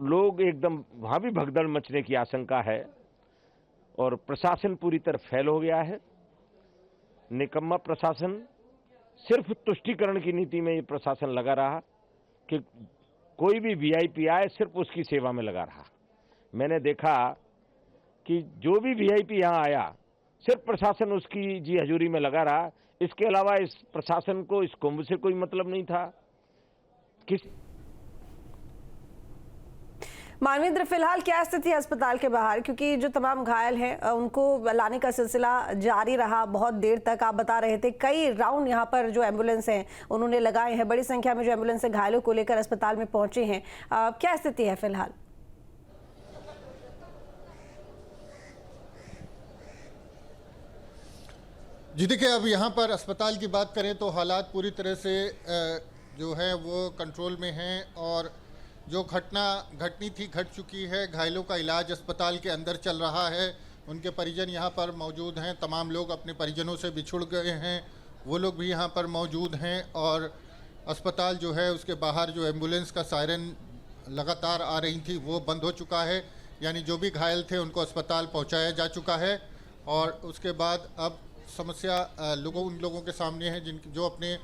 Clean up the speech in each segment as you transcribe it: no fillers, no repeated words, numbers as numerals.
लोग एकदम वहां भी भगदड़ मचने की आशंका है और प्रशासन पूरी तरह फेल हो गया है। निकम्मा प्रशासन, सिर्फ तुष्टीकरण की नीति में ये प्रशासन लगा रहा कि कोई भी वीआईपी आए सिर्फ उसकी सेवा में लगा रहा। मैंने देखा कि जो भी वीआईपी यहां आया सिर्फ प्रशासन उसकी जी हजूरी में लगा रहा। इसके अलावा इस प्रशासन को इस कुंभ से कोई मतलब नहीं था। मानवेंद्र, फिलहाल क्या स्थिति है अस्पताल के बाहर, क्योंकि जो तमाम घायल हैं उनको लाने का सिलसिला जारी रहा बहुत देर तक। आप बता रहे थे कई राउंड यहाँ पर जो एम्बुलेंस हैं उन्होंने लगाए हैं, बड़ी संख्या में जो एम्बुलेंस घायलों को लेकर अस्पताल में पहुंचे हैं। क्या स्थिति है फिलहाल? जी देखिए, अब यहाँ पर अस्पताल की बात करें तो हालात पूरी तरह से जो है वो कंट्रोल में हैं और जो घटना घटनी थी घट चुकी है। घायलों का इलाज अस्पताल के अंदर चल रहा है। उनके परिजन यहाँ पर मौजूद हैं। तमाम लोग अपने परिजनों से बिछुड़ गए हैं, वो लोग भी यहाँ पर मौजूद हैं। और अस्पताल जो है उसके बाहर जो एम्बुलेंस का सायरन लगातार आ रही थी वो बंद हो चुका है, यानी जो भी घायल थे उनको अस्पताल पहुँचाया जा चुका है। और उसके बाद अब समस्या उन लोगों के सामने है जो अपने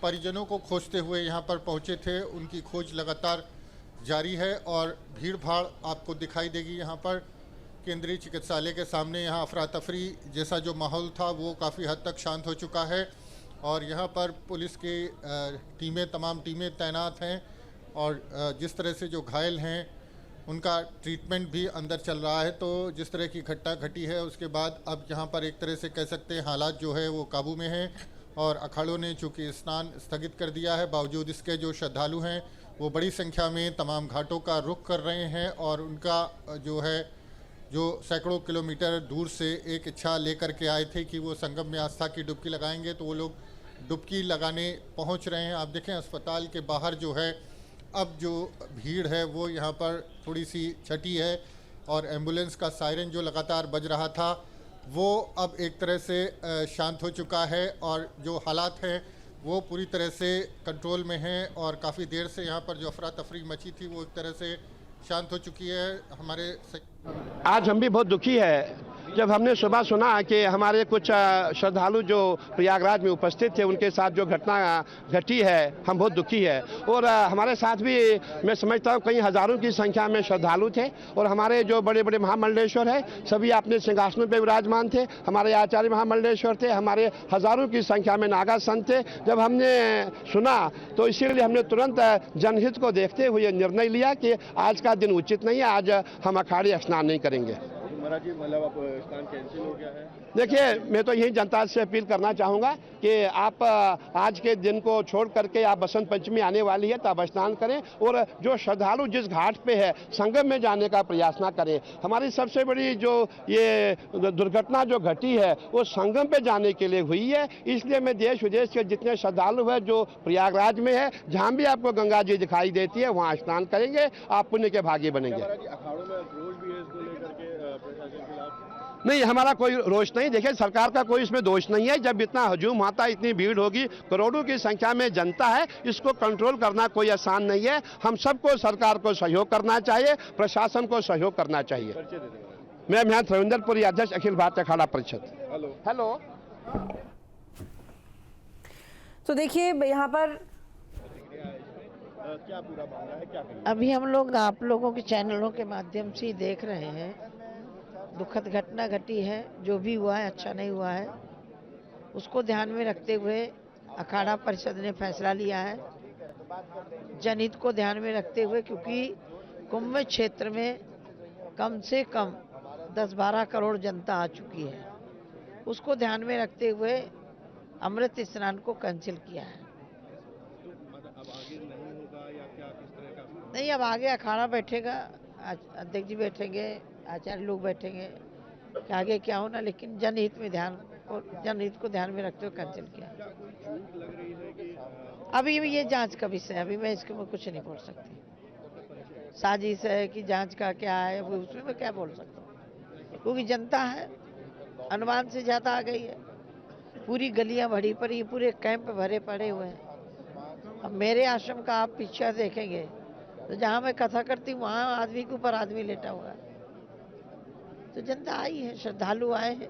परिजनों को खोजते हुए यहाँ पर पहुँचे थे। उनकी खोज लगातार जारी है और भीड़ भाड़ आपको दिखाई देगी। यहाँ पर केंद्रीय चिकित्सालय के सामने यहाँ अफरा तफरी जैसा जो माहौल था वो काफ़ी हद तक शांत हो चुका है। और यहाँ पर पुलिस की तमाम टीमें तैनात हैं और जिस तरह से जो घायल हैं उनका ट्रीटमेंट भी अंदर चल रहा है। तो जिस तरह की घटना घटी है उसके बाद अब यहाँ पर एक तरह से कह सकते हैं हालात जो है वो काबू में हैं। और अखाड़ों ने चूँकि स्नान स्थगित कर दिया है, बावजूद इसके जो श्रद्धालु हैं वो बड़ी संख्या में तमाम घाटों का रुख कर रहे हैं। और उनका जो सैकड़ों किलोमीटर दूर से एक इच्छा लेकर के आए थे कि वो संगम में आस्था की डुबकी लगाएंगे, तो वो लोग डुबकी लगाने पहुंच रहे हैं। आप देखें अस्पताल के बाहर जो है अब जो भीड़ है वो यहाँ पर थोड़ी सी छटी है और एम्बुलेंस का सायरन जो लगातार बज रहा था वो अब एक तरह से शांत हो चुका है। और जो हालात हैं वो पूरी तरह से कंट्रोल में हैं और काफ़ी देर से यहाँ पर जो अफरा तफरी मची थी वो एक तरह से शांत हो चुकी है। आज हम भी बहुत दुखी है जब हमने सुबह सुना कि हमारे कुछ श्रद्धालु जो प्रयागराज में उपस्थित थे उनके साथ जो घटना घटी है, हम बहुत दुखी है। और हमारे साथ भी मैं समझता हूँ कई हजारों की संख्या में श्रद्धालु थे और हमारे जो बड़े बड़े महामंडलेश्वर है सभी अपने सिंहासनों पर विराजमान थे। हमारे आचार्य महामंडलेश्वर थे, हमारे हजारों की संख्या में नागा संत थे। जब हमने सुना तो इसीलिए हमने तुरंत जनहित को देखते हुए निर्णय लिया कि आज का दिन उचित नहीं है, आज हम अखाड़े स्नान नहीं करेंगे। मतलब अब स्नान कैंसिल हो गया है। देखिए, मैं तो यही जनता से अपील करना चाहूँगा कि आप आज के दिन को छोड़ करके आप बसंत पंचमी आने वाली है तब स्नान करें और जो श्रद्धालु जिस घाट पे है संगम में जाने का प्रयास ना करें। हमारी सबसे बड़ी जो ये दुर्घटना जो घटी है वो संगम पे जाने के लिए हुई है। इसलिए मैं देश विदेश के जितने श्रद्धालु हैं जो प्रयागराज में है, जहाँ भी आपको गंगा जी दिखाई देती है वहाँ स्नान करेंगे, आप पुण्य के भागी बनेंगे। अखाड़ों में रोष भी है इसको लेकर के प्रशासन के खिलाफ? नहीं, हमारा कोई रोष नहीं। देखिए, सरकार का कोई इसमें दोष नहीं है। जब इतना हजूम आता, इतनी भीड़ होगी, करोड़ों की संख्या में जनता है, इसको कंट्रोल करना कोई आसान नहीं है। हम सबको सरकार को सहयोग करना चाहिए, प्रशासन को सहयोग करना चाहिए। मैं महंत रविंदरपुरी, अध्यक्ष अखिल भारतीय अखाड़ा परिषद। हेलो। तो देखिए यहाँ पर क्या पूरा मामला है, क्या कहिए? अभी हम लोग आप लोगों के चैनलों के माध्यम से देख रहे हैं, दुखद घटना घटी है। जो भी हुआ है अच्छा नहीं हुआ है, उसको ध्यान में रखते हुए अखाड़ा परिषद ने फैसला लिया है। जनहित को ध्यान में रखते हुए, क्योंकि कुंभ क्षेत्र में कम से कम 10-12 करोड़ जनता आ चुकी है, उसको ध्यान में रखते हुए अमृत स्नान को कैंसिल किया है। अब आगे नहीं होगा या क्या, किस तरह का? नहीं, अब आगे अखाड़ा बैठेगा, अध्यक्ष जी बैठेंगे, आचार्य लोग बैठेंगे कि आगे क्या होना, लेकिन जनहित को ध्यान में रखते हुए कैंसिल किया। लग रही है कि अभी ये जांच का विषय है, अभी मैं इसके में कुछ नहीं बोल सकती। साजिश है कि जांच का क्या है वो उसमें मैं क्या बोल सकता हूँ, क्योंकि जनता है अनुमान से ज़्यादा आ गई है। पूरी गलियां भरी पड़ी, पूरे कैंप भरे पड़े हुए हैं। अब मेरे आश्रम का आप पिक्चर देखेंगे तो जहाँ मैं कथा करती हूँ वहाँ आदमी के ऊपर आदमी लेटा हुआ है। तो जनता आई है, श्रद्धालु आए हैं।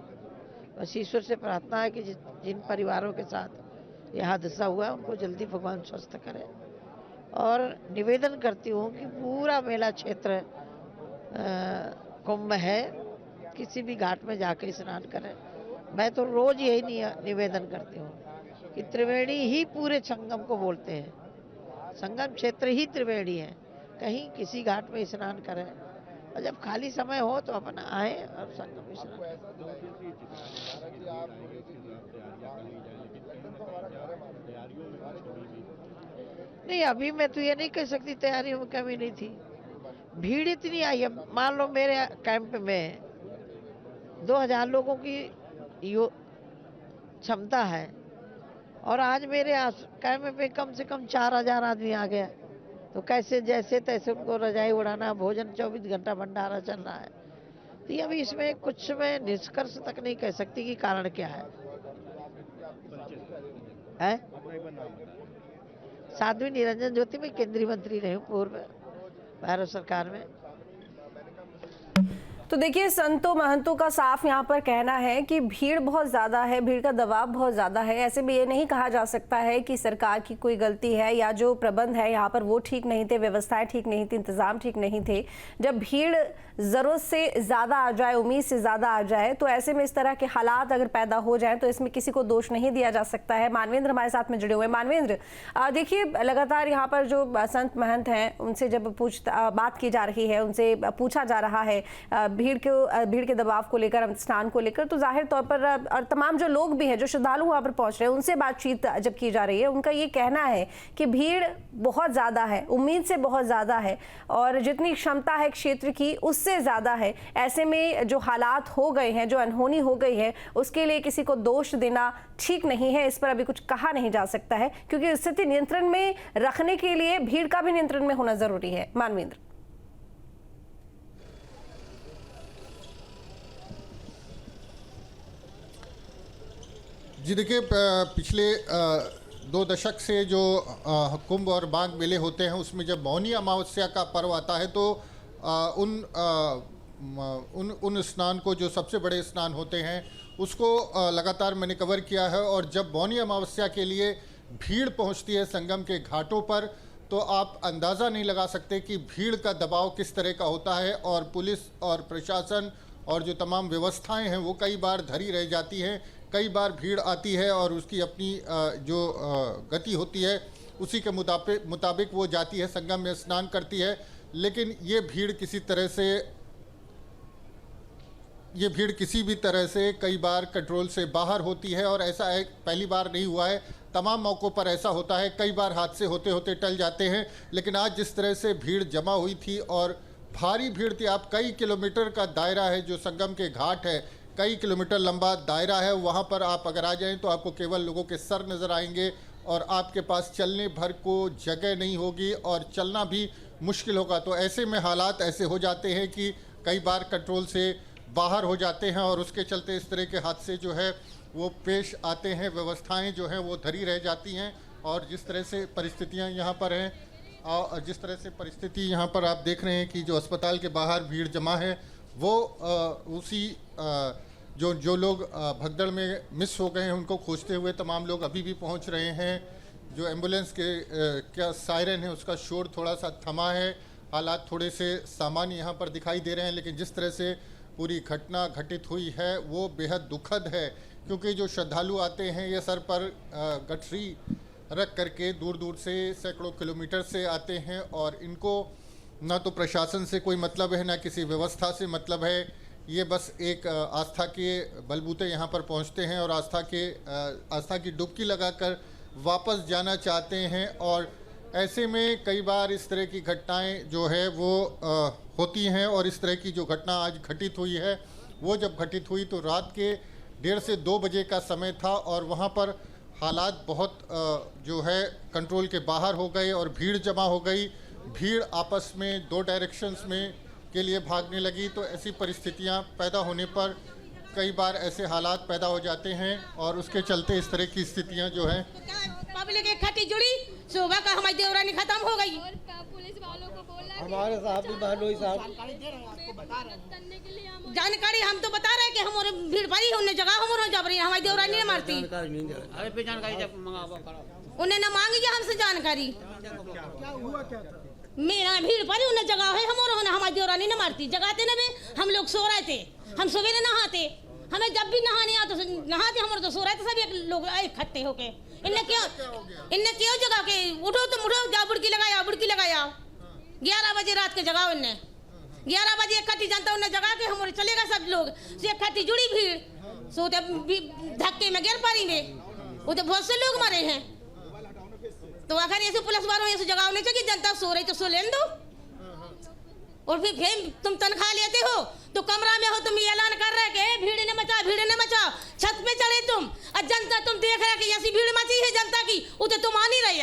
बस ईश्वर से प्रार्थना है कि जिन परिवारों के साथ यह हादसा हुआ उनको जल्दी भगवान स्वस्थ करे। और निवेदन करती हूँ कि पूरा मेला क्षेत्र कुंभ है, किसी भी घाट में जाके स्नान करें। मैं तो रोज यही निवेदन करती हूँ कि त्रिवेणी ही पूरे संगम को बोलते हैं, संगम क्षेत्र ही त्रिवेणी है। कहीं किसी घाट में स्नान करें और जब खाली समय हो तो अपना आए और संगम में स्नान करें। नहीं, अभी मैं तो ये नहीं कह सकती तैयारियों में कमी नहीं थी। भीड़ इतनी आई है, मान लो मेरे कैंप में 2000 लोगों की क्षमता है और आज मेरे कैंप में कम से कम 4000 आदमी आ गया। तो कैसे जैसे तैसे उनको रजाई उड़ाना, भोजन 24 घंटा भंडारा चल रहा है। तो ये अभी इसमें कुछ मैं निष्कर्ष तक नहीं कह सकती कि कारण क्या है? साध्वी निरंजन ज्योति में केंद्रीय मंत्री रही हूँ पूर्व भारत सरकार में। तो देखिए, संतों महंतों का साफ यहाँ पर कहना है कि भीड़ बहुत ज़्यादा है, भीड़ का दबाव बहुत ज़्यादा है। ऐसे में ये नहीं कहा जा सकता है कि सरकार की कोई गलती है या जो प्रबंध है यहाँ पर वो ठीक नहीं थे, व्यवस्थाएं ठीक नहीं थी, इंतज़ाम ठीक नहीं थे। जब भीड़ ज़रूरत से ज़्यादा आ जाए, उम्मीद से ज़्यादा आ जाए, तो ऐसे में इस तरह के हालात अगर पैदा हो जाए तो इसमें किसी को दोष नहीं दिया जा सकता है। मानवेंद्र हमारे साथ में जुड़े हुए हैं। मानवेंद्र, देखिए, लगातार यहाँ पर जो संत महंत हैं उनसे जब बात की जा रही है, उनसे पूछा जा रहा है भीड़ के दबाव को लेकर, स्नान को लेकर, तो जाहिर तौर पर और तमाम जो लोग भी हैं, जो श्रद्धालु वहाँ पर पहुँच रहे हैं, उनसे बातचीत जब की जा रही है, उनका ये कहना है कि भीड़ बहुत ज़्यादा है, उम्मीद से बहुत ज़्यादा है और जितनी क्षमता है क्षेत्र की उससे ज़्यादा है। ऐसे में जो हालात हो गए हैं, जो अनहोनी हो गई है, उसके लिए किसी को दोष देना ठीक नहीं है। इस पर अभी कुछ कहा नहीं जा सकता है क्योंकि स्थिति नियंत्रण में रखने के लिए भीड़ का भी नियंत्रण में होना जरूरी है। मानवेंद्र, जी देखिए, पिछले 2 दशक से जो कुंभ और माघ मेले होते हैं उसमें जब मौनी अमावस्या का पर्व आता है तो उन स्नान को, जो सबसे बड़े स्नान होते हैं, उसको लगातार मैंने कवर किया है। और जब मौनी अमावस्या के लिए भीड़ पहुंचती है संगम के घाटों पर तो आप अंदाज़ा नहीं लगा सकते कि भीड़ का दबाव किस तरह का होता है। और पुलिस और प्रशासन और जो तमाम व्यवस्थाएं हैं वो कई बार धरी रह जाती हैं। कई बार भीड़ आती है और उसकी अपनी जो गति होती है उसी के मुताबिक वो जाती है, संगम में स्नान करती है। लेकिन ये भीड़ किसी भी तरह से कई बार कंट्रोल से बाहर होती है और ऐसा एक पहली बार नहीं हुआ है, तमाम मौक़ों पर ऐसा होता है। कई बार हादसे होते होते टल जाते हैं, लेकिन आज जिस तरह से भीड़ जमा हुई थी और भारी भीड़ थी, आप कई किलोमीटर का दायरा है, जो संगम के घाट है कई किलोमीटर लंबा दायरा है, वहाँ पर आप अगर आ जाएं तो आपको केवल लोगों के सर नज़र आएंगे और आपके पास चलने भर को जगह नहीं होगी और चलना भी मुश्किल होगा। तो ऐसे में हालात ऐसे हो जाते हैं कि कई बार कंट्रोल से बाहर हो जाते हैं और उसके चलते इस तरह के हादसे जो है वो पेश आते हैं। व्यवस्थाएं जो हैं वो धरी रह जाती हैं और जिस तरह से परिस्थितियां यहाँ पर हैं और जिस तरह से परिस्थिति यहाँ पर आप देख रहे हैं कि जो अस्पताल के बाहर भीड़ जमा है वो उसी जो लोग भगदड़ में मिस हो गए हैं उनको खोजते हुए तमाम लोग अभी भी पहुँच रहे हैं। जो एम्बुलेंस के क्या सायरन है उसका शोर थोड़ा सा थमा है, हालात थोड़े से सामान्य यहाँ पर दिखाई दे रहे हैं। लेकिन जिस तरह से पूरी घटना घटित हुई है वो बेहद दुखद है, क्योंकि जो श्रद्धालु आते हैं ये सर पर गठरी रख करके दूर दूर से सैकड़ों किलोमीटर से आते हैं और इनको ना तो प्रशासन से कोई मतलब है ना किसी व्यवस्था से मतलब है। ये बस एक आस्था के बलबूते यहाँ पर पहुँचते हैं और आस्था की डुबकी लगाकर वापस जाना चाहते हैं। और ऐसे में कई बार इस तरह की घटनाएं जो है वो होती हैं और इस तरह की जो घटना आज घटित हुई है वो जब घटित हुई तो रात के 1:30 से 2 बजे का समय था और वहाँ पर हालात बहुत जो है कंट्रोल के बाहर हो गए और भीड़ जमा हो गई। भीड़ आपस में 2 डायरेक्शंस में के लिए भागने लगी। तो ऐसी परिस्थितियां पैदा होने पर कई बार ऐसे हालात पैदा हो जाते हैं और उसके चलते इस तरह की स्थितियां जो हैं पब्लिक इकट्ठी जुड़ी, सुबह का हमारी देवरानी खत्म हो गई और पुलिस वालों को हमारे साहब भी बहनोई साहब जानकारी हम तो बता रहे कि हमारे भीड़ भारी है, उन्हें जगह हमारे जब रही हमारी देवरानी नहीं मारती, उन्हें न मांगी हमसे जानकारी। मेरा भीड़ भारी उन्हें जगह है हमारे, हमारी देवरानी नहीं मारती, जगाते न हम लोग सो रहे थे, हम सवेरे नहाते, हमें जब भी नहाने आते नहाते हमारे तो सो रहे थे सभी लोग इकट्ठे होके। इनने क्यों जगह के उठो तुम उठो, जाओ बुड़की लगाया 11 बजे रात के जगह, उनने 11 बजे इकट्ठी जनता उन्हें जगा के हमारे चलेगा सब लोग से इकट्ठी जुड़ी भीड़ सोते धक्के में गिर पारी में, वो तो बहुत से लोग मरे हैं। तो अगर ऐसे पुलिस वालों ऐसे जगह नहीं चाहिए, जनता सो रही तो सो लेने दो। और फिर तुम तनख्वाह लेते हो तो कमरा में हो, तुम ऐलान कर रहे कि भीड़ ने मचा, छत पे चढ़े तुम, और जनता तुम देख रहे कि ऐसी भीड़ मची है जनता की, उसे तुम आ नहीं रही,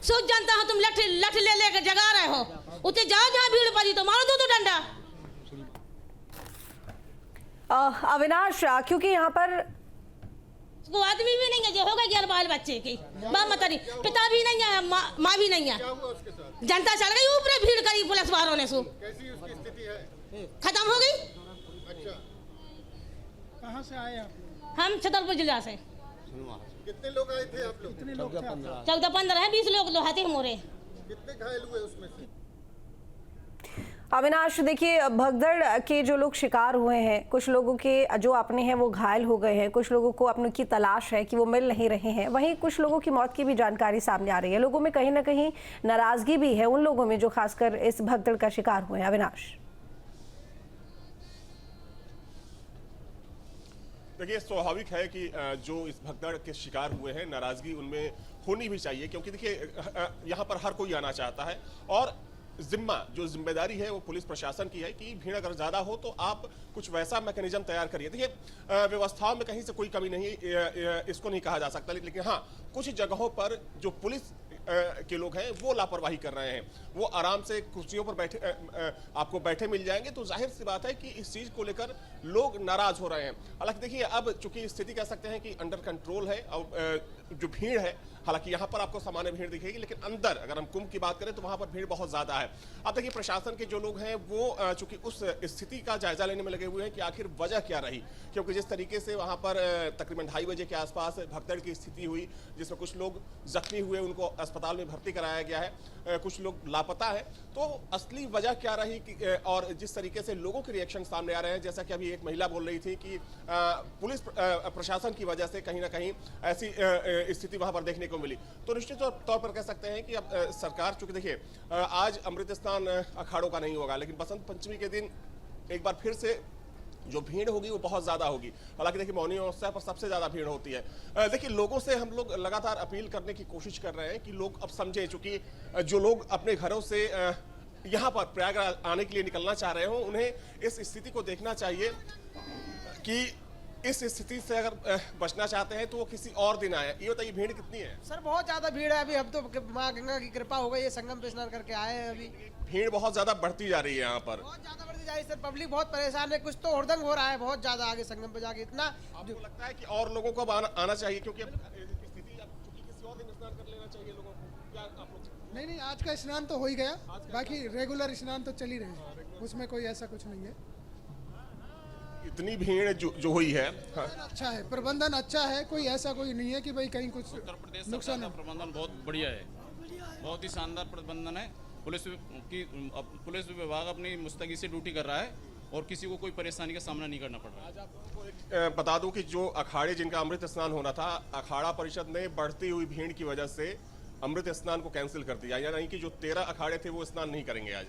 सोच जनता हो तुम लठ ले लेकर जगा रहे हो, उसे जाओ जहाँ भीड़ पड़ी तो मारो दो डंडा। अविनाश, क्योंकि यहाँ पर वो आदमी भी नहीं है जो होगा 11 बाल बच्चे की बाप मत नहीं, पिता भी नहीं है, माँ भी नहीं है, जनता चढ़ गई ऊपर, भीड़ करी पुलिस वालों ने, सो कैसी उसकी स्थिति है? खत्म हो गई। अच्छा, कहाँ से आए आप? हम छतरपुर जिला से। कितने लोग आए थे आप लोग? 14-15 है, 20 लोग लोहाते मोरे। कितने घायल हुए उसमें से? अविनाश, देखिए भगदड़ के जो लोग शिकार हुए हैं, कुछ लोगों के जो अपने हैं वो घायल हो गए हैं, कुछ लोगों को अपनों की तलाश है कि वो मिल नहीं रहे हैं, वहीं कुछ लोगों की मौत की भी जानकारी सामने आ रही है। लोगों में कहीं ना कहीं नाराजगी भी है उन लोगों में जो खासकर इस भगदड़ का शिकार हुए हैं। अविनाश, देखिए स्वाभाविक है कि जो इस भगदड़ के शिकार हुए हैं नाराजगी उनमें होनी भी चाहिए, क्योंकि देखिए यहाँ पर हर कोई आना चाहता है और जिम्मेदारी है वो पुलिस प्रशासन की है कि भीड़ अगर ज्यादा हो तो आप कुछ वैसा मैकेनिज्म तैयार करिए। देखिए व्यवस्थाओं में कहीं से कोई कमी नहीं, इसको नहीं कहा जा सकता, लेकिन हाँ कुछ जगहों पर जो पुलिस के लोग हैं वो लापरवाही कर रहे हैं, वो आराम से कुर्सियों पर बैठे आपको बैठे मिल जाएंगे, तो जाहिर सी बात है कि इस चीज को लेकर लोग नाराज हो रहे हैं। हालांकि देखिए अब चूंकि स्थिति कह सकते हैं कि अंडर कंट्रोल है, और जो भीड़ है हालांकि यहाँ पर आपको सामान्य भीड़ दिखेगी, लेकिन अंदर अगर हम कुंभ की बात करें तो वहां पर भीड़ बहुत ज्यादा है। अब देखिए प्रशासन के जो लोग हैं वो चूंकि उस स्थिति का जायजा लेने में लगे हुए हैं कि आखिर वजह क्या रही, क्योंकि जिस तरीके से वहां पर तकरीबन 2:30 बजे के आसपास भगदड़ की स्थिति हुई जिसमें कुछ लोग जख्मी हुए, उनको अस्पताल में भर्ती कराया गया है, कुछ लोग लापता है, तो असली वजह क्या रही और जिस तरीके से लोगों के रिएक्शन सामने आ रहे हैं, जैसा कि अभी एक महिला बोल रही थी कि पुलिस प्रशासन की वजह से कहीं ना कहीं ऐसी स्थिति वहां पर देखने को मिली, तो निश्चित तौर पर कह सकते हैं कि अब सरकार, चूंकि देखिए आज अमृत स्नान अखाड़ों का नहीं होगा, लेकिन बसंत पंचमी के दिन एक बार फिर से जो भीड़ होगी वो बहुत ज्यादा होगी। हालांकि देखिए मौनी अमावस्या पर सबसे ज्यादा भीड़ होती है। देखिए लोगों से हम लोग लगातार अपील करने की कोशिश कर रहे हैं कि लोग अब समझे, चूंकि जो लोग अपने घरों से यहाँ पर प्रयागराज आने के लिए निकलना चाह रहे हो, उन्हें इस स्थिति को देखना चाहिए कि इस स्थिति से अगर बचना चाहते हैं तो वो किसी और दिन आए। ये बताइए भीड़ कितनी है? सर बहुत ज्यादा भीड़ है, अभी हम तो माँ गंगा की कृपा हो गई है, संगम पे स्नान करके आए हैं, अभी भीड़ बहुत ज्यादा बढ़ती जा रही है यहाँ पर, बहुत ज्यादा बढ़ती जा रही है सर, पब्लिक बहुत परेशान है, कुछ तो हुड़दंग हो रहा है बहुत ज्यादा आगे संगम पे जाके। इतना आपको लगता है कि और लोगों को अब आना चाहिए, क्योंकि अब स्थिति अब किसी और दिन स्नान कर लेना चाहिए लोगों को, क्या आप लोग? नहीं, आज का स्नान तो हो ही गया, बाकी रेगुलर स्नान तो चल ही रहे, उसमें कोई ऐसा कुछ नहीं है। इतनी भीड़ जो हुई है, हाँ। अच्छा है, प्रबंधन अच्छा है, कोई ऐसा कोई नहीं है कि भाई कहीं कुछ उत्तर प्रदेश नुकसान का प्रबंधन बहुत बढ़िया है, बहुत ही शानदार प्रबंधन है। पुलिस विभाग अपनी मुस्तैदी से ड्यूटी कर रहा है और किसी को कोई परेशानी का सामना नहीं करना पड़ रहा है। आज आपको एक बता दूं कि जो अखाड़े जिनका अमृत स्नान होना था, अखाड़ा परिषद ने बढ़ती हुई भीड़ की वजह से अमृत स्नान को कैंसिल कर दिया, यानी कि जो 13 अखाड़े थे वो स्नान नहीं करेंगे आज,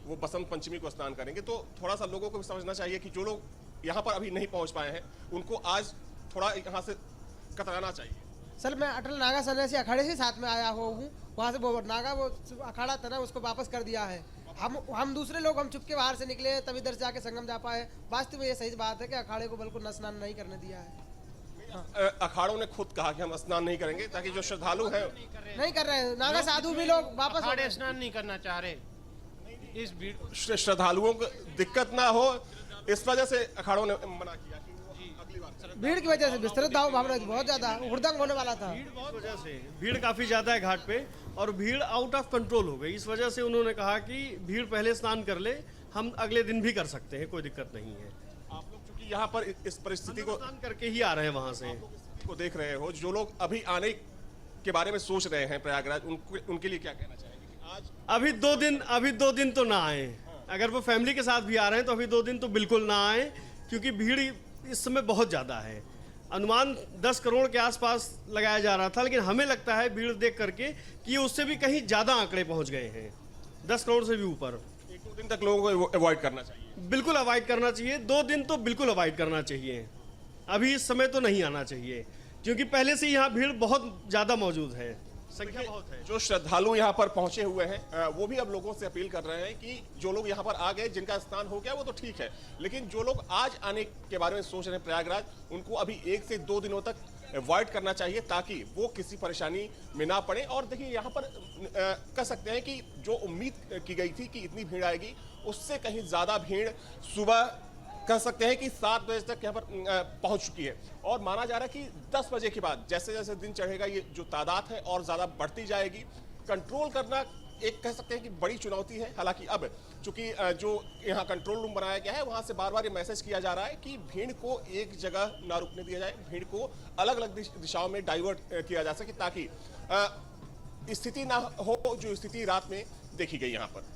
वो बसंत पंचमी को स्नान करेंगे। तो थोड़ा सा लोगों को भी समझना चाहिए कि जो लोग यहाँ पर अभी नहीं पहुँच पाए हैं उनको आज थोड़ा यहाँ से कतराना चाहिए। सर मैं अटल नागा सन्यासी अखाड़े से साथ में आया हूँ, वहाँ से वो नागा वो अखाड़ा था ना उसको वापस कर दिया है। हम दूसरे लोग हम चुपके बाहर से निकले तब इधर से आके संगम जा पाए। वास्तव में ये सही बात है कि अखाड़े को बिल्कुल स्नान नहीं करने दिया है। अखाड़ों ने खुद कहा कि हम स्नान नहीं करेंगे, ताकि जो श्रद्धालु हैं नहीं कर रहे हैं, नागा साधु भी लोग वापस स्नान नहीं करना चाह रहे, इस भीड़ श्रद्धालुओं को दिक्कत ना हो इस वजह से अखाड़ों ने मना किया कि वो अगली बार। भीड़ की वजह से विस्तृत दाव भावना बहुत ज्यादा हुड़दंग होने वाला था। इस वजह से भीड़ काफ़ी ज़्यादा है घाट पे और भीड़ आउट ऑफ कंट्रोल हो गई। इस वजह से उन्होंने कहा कि भीड़ पहले स्नान कर ले, हम अगले दिन भी कर सकते हैं, कोई दिक्कत नहीं है। आप लोग चूंकि यहाँ पर इस परिस्थिति को स्नान करके ही आ रहे हैं वहाँ से। को देख रहे हो, जो लोग अभी आने के बारे में सोच रहे हैं प्रयागराज, उनके लिए क्या कहना चाहेंगे? आज अभी दो दिन तो ना आए। अगर वो फैमिली के साथ भी आ रहे हैं तो अभी 2 दिन तो बिल्कुल ना आए, क्योंकि भीड़ इस समय बहुत ज़्यादा है। अनुमान 10 करोड़ के आसपास लगाया जा रहा था, लेकिन हमें लगता है भीड़ देख करके कि उससे भी कहीं ज़्यादा आंकड़े पहुंच गए हैं, 10 करोड़ से भी ऊपर। 1-2 दिन तक लोगों को अवॉइड करना चाहिए। बिल्कुल अवॉइड करना चाहिए, 2 दिन तो बिल्कुल अवॉइड करना चाहिए। अभी इस समय तो नहीं आना चाहिए, क्योंकि पहले से यहाँ भीड़ बहुत ज़्यादा मौजूद है, संख्या बहुत है। जो श्रद्धालु यहाँ पर पहुंचे हुए हैं वो भी अब लोगों से अपील कर रहे हैं कि जो लोग यहाँ पर आ गए, जिनका स्नान हो गया वो तो ठीक है, लेकिन जो लोग आज आने के बारे में सोच रहे हैं प्रयागराज, उनको अभी 1 से 2 दिनों तक अवॉइड करना चाहिए, ताकि वो किसी परेशानी में ना पड़े। और देखिए यहाँ पर कह सकते हैं कि जो उम्मीद की गई थी कि इतनी भीड़ आएगी, उससे कहीं ज्यादा भीड़ सुबह कह सकते हैं कि 7 बजे तक यहाँ पर पहुंच चुकी है। और माना जा रहा है कि 10 बजे के बाद जैसे जैसे दिन चढ़ेगा, ये जो तादाद है और ज्यादा बढ़ती जाएगी। कंट्रोल करना एक कह सकते हैं कि बड़ी चुनौती है। हालांकि अब चूंकि जो यहाँ कंट्रोल रूम बनाया गया है, वहां से बार बार ये मैसेज किया जा रहा है कि भीड़ को एक जगह ना रुकने दिया जाए, भीड़ को अलग अलग दिशाओं में डाइवर्ट किया जा सके, ताकि स्थिति ना हो जो स्थिति रात में देखी गई यहाँ पर।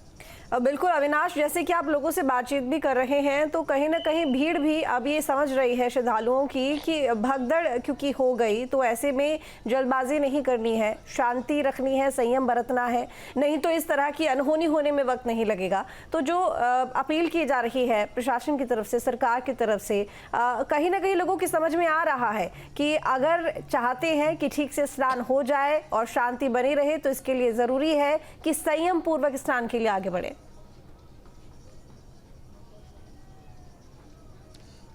बिल्कुल अविनाश, जैसे कि आप लोगों से बातचीत भी कर रहे हैं, तो कहीं ना कहीं भीड़ भी अब ये समझ रही है श्रद्धालुओं की कि भगदड़ क्योंकि हो गई, तो ऐसे में जल्दबाजी नहीं करनी है, शांति रखनी है, संयम बरतना है, नहीं तो इस तरह की अनहोनी होने में वक्त नहीं लगेगा। तो जो अपील की जा रही है प्रशासन की तरफ से, सरकार की तरफ से, कहीं ना कहीं लोगों की समझ में आ रहा है कि अगर चाहते हैं कि ठीक से स्नान हो जाए और शांति बनी रहे, तो इसके लिए ज़रूरी है कि संयम पूर्वक स्नान के लिए आगे बढ़े।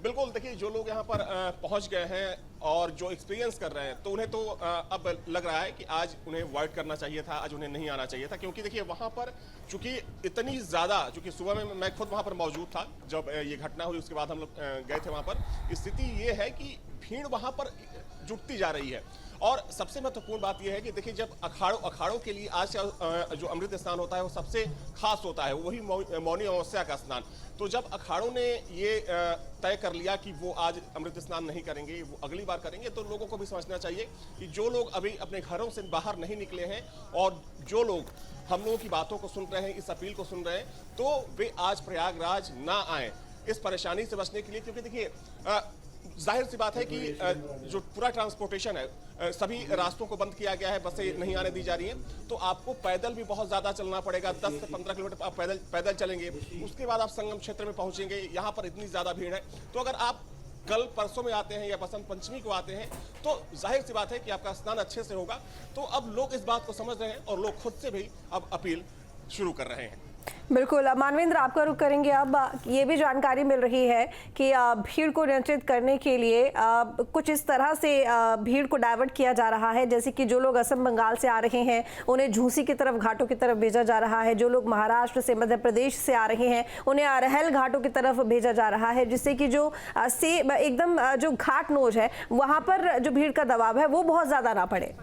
बिल्कुल, देखिए जो लोग यहाँ पर पहुंच गए हैं और जो एक्सपीरियंस कर रहे हैं, तो उन्हें तो अब लग रहा है कि आज उन्हें अवॉइड करना चाहिए था, आज उन्हें नहीं आना चाहिए था। क्योंकि देखिए वहाँ पर चूंकि इतनी ज़्यादा, चूंकि सुबह में मैं खुद वहाँ पर मौजूद था जब ये घटना हुई, उसके बाद हम लोग गए थे वहाँ पर। स्थिति ये है कि भीड़ वहाँ पर जुटती जा रही है। और सबसे महत्वपूर्ण बात यह है कि देखिए जब अखाड़ों के लिए आज जो अमृत स्नान होता है वो सबसे खास होता है, वही मौनी अमावस्या का स्नान। तो जब अखाड़ों ने ये तय कर लिया कि वो आज अमृत स्नान नहीं करेंगे, वो अगली बार करेंगे, तो लोगों को भी समझना चाहिए कि जो लोग अभी अपने घरों से बाहर नहीं निकले हैं और जो लोग हम लोगों की बातों को सुन रहे हैं, इस अपील को सुन रहे हैं, तो वे आज प्रयागराज ना आए इस परेशानी से बचने के लिए। क्योंकि देखिए जाहिर सी बात है कि जो पूरा ट्रांसपोर्टेशन है, सभी रास्तों को बंद किया गया है, बसें नहीं आने दी जा रही हैं, तो आपको पैदल भी बहुत ज़्यादा चलना पड़ेगा। 10 से 15 किलोमीटर आप पैदल चलेंगे, उसके बाद आप संगम क्षेत्र में पहुंचेंगे। यहाँ पर इतनी ज़्यादा भीड़ है, तो अगर आप कल परसों में आते हैं या बसंत पंचमी को आते हैं, तो जाहिर सी बात है कि आपका स्नान अच्छे से होगा। तो अब लोग इस बात को समझ रहे हैं और लोग खुद से भी अब अपील शुरू कर रहे हैं। बिल्कुल मानवेंद्र, आपका रुख करेंगे। अब ये भी जानकारी मिल रही है कि भीड़ को नियंत्रित करने के लिए कुछ इस तरह से भीड़ को डाइवर्ट किया जा रहा है, जैसे कि जो लोग असम बंगाल से आ रहे हैं उन्हें झूसी की तरफ, घाटों की तरफ भेजा जा रहा है। जो लोग महाराष्ट्र से, मध्य प्रदेश से आ रहे हैं उन्हें अरहल घाटों की तरफ भेजा जा रहा है, जिससे कि जो एकदम जो घाट नोज है वहाँ पर जो भीड़ का दबाव है वो बहुत ज़्यादा ना पड़े।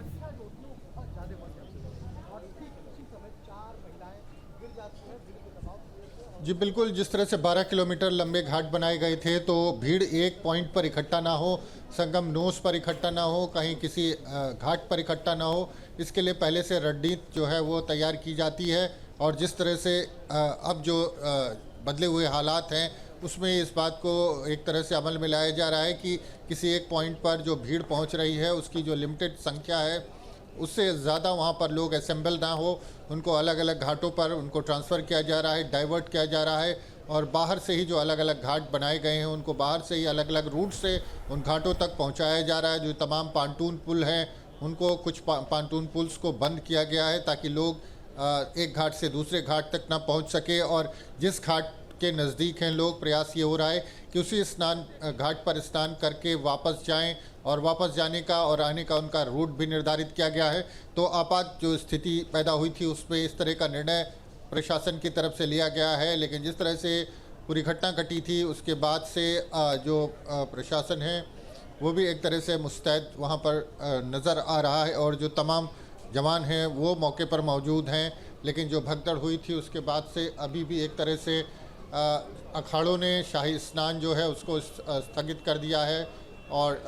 जी बिल्कुल, जिस तरह से 12 किलोमीटर लंबे घाट बनाए गए थे, तो भीड़ एक पॉइंट पर इकट्ठा ना हो, संगम नोस पर इकट्ठा ना हो, कहीं किसी घाट पर इकट्ठा ना हो, इसके लिए पहले से रणनीति जो है वो तैयार की जाती है। और जिस तरह से अब जो बदले हुए हालात हैं उसमें इस बात को एक तरह से अमल में लाया जा रहा है कि किसी एक पॉइंट पर जो भीड़ पहुंच रही है उसकी जो लिमिटेड संख्या है उससे ज़्यादा वहाँ पर लोग असेंबल ना हो, उनको अलग अलग घाटों पर उनको ट्रांसफ़र किया जा रहा है, डाइवर्ट किया जा रहा है। और बाहर से ही जो अलग अलग घाट बनाए गए हैं उनको बाहर से ही अलग अलग रूट से उन घाटों तक पहुँचाया जा रहा है। जो तमाम पांटून पुल हैं उनको कुछ पांटून पुल्स को बंद किया गया है ताकि लोग एक घाट से दूसरे घाट तक ना पहुँच सके। और जिस घाट के नज़दीक हैं लोग, प्रयास ये हो रहा है कि उसी घाट पर स्नान करके वापस जाएं, और वापस जाने का और आने का उनका रूट भी निर्धारित किया गया है। तो आपात जो स्थिति पैदा हुई थी उसमें इस तरह का निर्णय प्रशासन की तरफ से लिया गया है। लेकिन जिस तरह से पूरी घटना घटी थी उसके बाद से जो प्रशासन है वो भी एक तरह से मुस्तैद वहाँ पर नज़र आ रहा है, और जो तमाम जवान हैं वो मौके पर मौजूद हैं। लेकिन जो भगदड़ हुई थी उसके बाद से अभी भी एक तरह से अखाड़ों ने शाही स्नान जो है उसको स्थगित कर दिया है और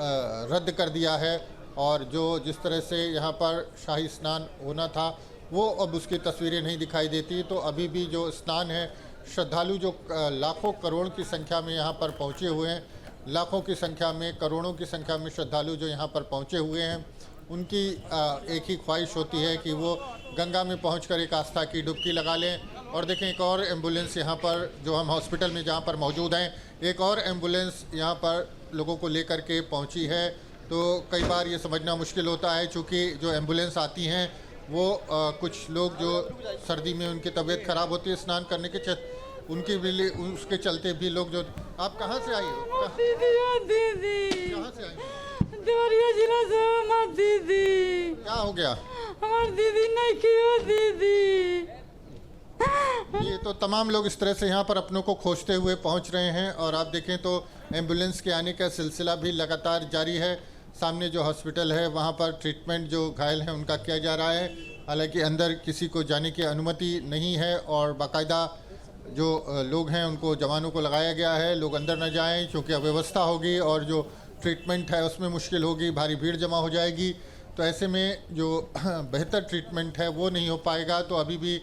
रद्द कर दिया है, और जो जिस तरह से यहाँ पर शाही स्नान होना था वो अब उसकी तस्वीरें नहीं दिखाई देती। तो अभी भी जो स्नान है, श्रद्धालु जो लाखों करोड़ की संख्या में यहाँ पर पहुँचे हुए हैं, लाखों की संख्या में, करोड़ों की संख्या में श्रद्धालु जो यहाँ पर पहुँचे हुए हैं, उनकी एक ही ख्वाहिश होती है कि वो गंगा में पहुंचकर एक आस्था की डुबकी लगा लें। और देखें, एक और एम्बुलेंस यहाँ पर, जो हम हॉस्पिटल में जहाँ पर मौजूद हैं, एक और एम्बुलेंस यहाँ पर लोगों को लेकर के पहुंची है। तो कई बार ये समझना मुश्किल होता है, चूँकि जो एम्बुलेंस आती हैं वो कुछ लोग जो सर्दी में उनकी तबीयत ख़राब होती है स्नान करने के उनके भी उसके चलते भी लोग जो। आप कहाँ से आई हो? दीदी कहाँ से आई? देवरिया जिला से। हमारी दीदी, क्या हो गया? हमारी दीदी नहीं की हो दीदी। ये तो तमाम लोग इस तरह से यहाँ पर अपनों को खोजते हुए पहुँच रहे हैं, और आप देखें तो एम्बुलेंस के आने का सिलसिला भी लगातार जारी है। सामने जो हॉस्पिटल है वहाँ पर ट्रीटमेंट जो घायल हैं उनका किया जा रहा है, हालांकि अंदर किसी को जाने की अनुमति नहीं है, और बाकायदा जो लोग हैं उनको, जवानों को लगाया गया है लोग अंदर न जाएं, क्योंकि अव्यवस्था होगी और जो ट्रीटमेंट है उसमें मुश्किल होगी, भारी भीड़ जमा हो जाएगी। तो ऐसे में जो बेहतर ट्रीटमेंट है वो नहीं हो पाएगा। तो अभी भी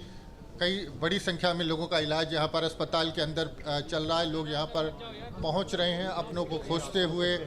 कई बड़ी संख्या में लोगों का इलाज यहाँ पर अस्पताल के अंदर चल रहा है। लोग यहाँ पर पहुँच रहे हैं अपनों को खोजते हुए।